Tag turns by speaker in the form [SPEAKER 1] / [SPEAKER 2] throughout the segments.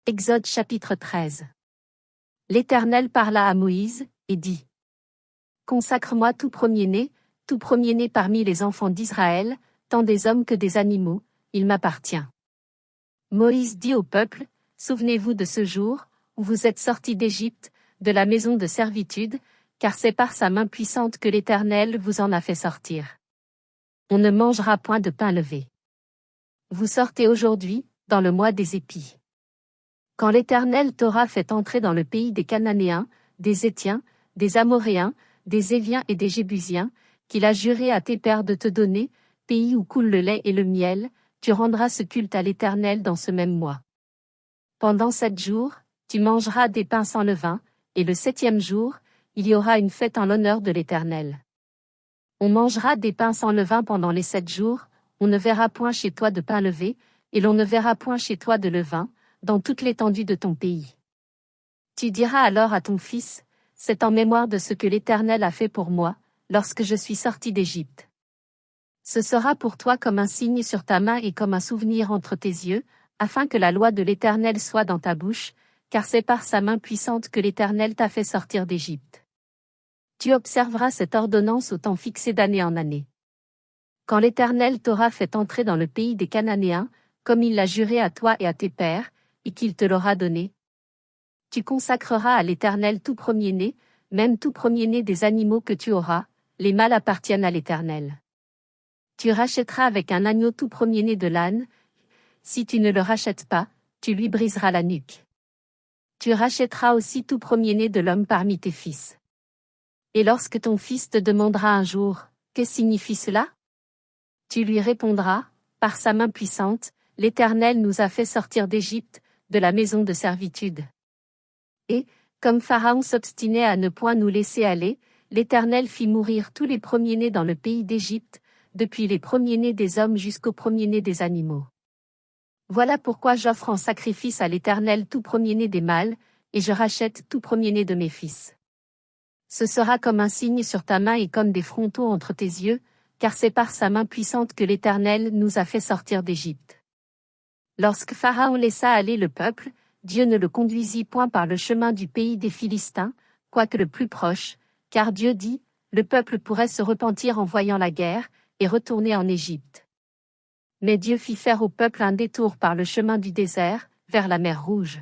[SPEAKER 1] Exode chapitre 13. L'Éternel parla à Moïse, et dit : Consacre-moi tout premier-né parmi les enfants d'Israël, tant des hommes que des animaux, il m'appartient. Moïse dit au peuple : Souvenez-vous de ce jour, où vous êtes sortis d'Égypte, de la maison de servitude, car c'est par sa main puissante que l'Éternel vous en a fait sortir. On ne mangera point de pain levé. Vous sortez aujourd'hui, dans le mois des épis. Quand l'Éternel t'aura fait entrer dans le pays des Cananéens, des Héthiens, des Amoréens, des Éviens et des Jébusiens, qu'il a juré à tes pères de te donner, pays où coule le lait et le miel, tu rendras ce culte à l'Éternel dans ce même mois. Pendant 7 jours, tu mangeras des pains sans levain, et le 7e jour, il y aura une fête en l'honneur de l'Éternel. On mangera des pains sans levain pendant les 7 jours, on ne verra point chez toi de pain levé, et l'on ne verra point chez toi de levain, dans toute l'étendue de ton pays. Tu diras alors à ton fils : c'est en mémoire de ce que l'Éternel a fait pour moi, lorsque je suis sorti d'Égypte. Ce sera pour toi comme un signe sur ta main et comme un souvenir entre tes yeux, afin que la loi de l'Éternel soit dans ta bouche, car c'est par sa main puissante que l'Éternel t'a fait sortir d'Égypte. Tu observeras cette ordonnance au temps fixé d'année en année. Quand l'Éternel t'aura fait entrer dans le pays des Cananéens, comme il l'a juré à toi et à tes pères, et qu'il te l'aura donné, tu consacreras à l'Éternel tout premier-né, même tout premier-né des animaux que tu auras, les mâles appartiennent à l'Éternel. Tu rachèteras avec un agneau tout premier-né de l'âne. Si tu ne le rachètes pas, tu lui briseras la nuque. Tu rachèteras aussi tout premier-né de l'homme parmi tes fils. Et lorsque ton fils te demandera un jour : que signifie cela ? Tu lui répondras : par sa main puissante, l'Éternel nous a fait sortir d'Égypte, de la maison de servitude. Et, comme Pharaon s'obstinait à ne point nous laisser aller, l'Éternel fit mourir tous les premiers-nés dans le pays d'Égypte, depuis les premiers-nés des hommes jusqu'aux premiers-nés des animaux. Voilà pourquoi j'offre en sacrifice à l'Éternel tout premier-né des mâles, et je rachète tout premier-né de mes fils. Ce sera comme un signe sur ta main et comme des frontaux entre tes yeux, car c'est par sa main puissante que l'Éternel nous a fait sortir d'Égypte. Lorsque Pharaon laissa aller le peuple, Dieu ne le conduisit point par le chemin du pays des Philistins, quoique le plus proche, car Dieu dit : le peuple pourrait se repentir en voyant la guerre, et retourner en Égypte. Mais Dieu fit faire au peuple un détour par le chemin du désert, vers la mer Rouge.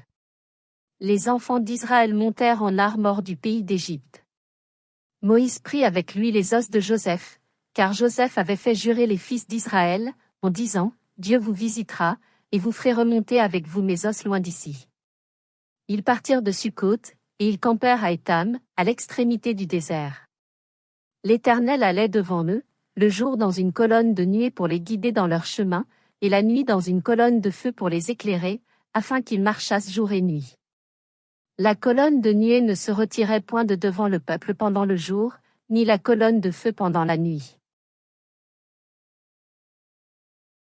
[SPEAKER 1] Les enfants d'Israël montèrent en armes hors du pays d'Égypte. Moïse prit avec lui les os de Joseph, car Joseph avait fait jurer les fils d'Israël, en disant : Dieu vous visitera, et vous ferez remonter avec vous mes os loin d'ici. Ils partirent de Sukkot, et ils campèrent à Étam, à l'extrémité du désert. L'Éternel allait devant eux, le jour dans une colonne de nuée pour les guider dans leur chemin, et la nuit dans une colonne de feu pour les éclairer, afin qu'ils marchassent jour et nuit. La colonne de nuée ne se retirait point de devant le peuple pendant le jour, ni la colonne de feu pendant la nuit.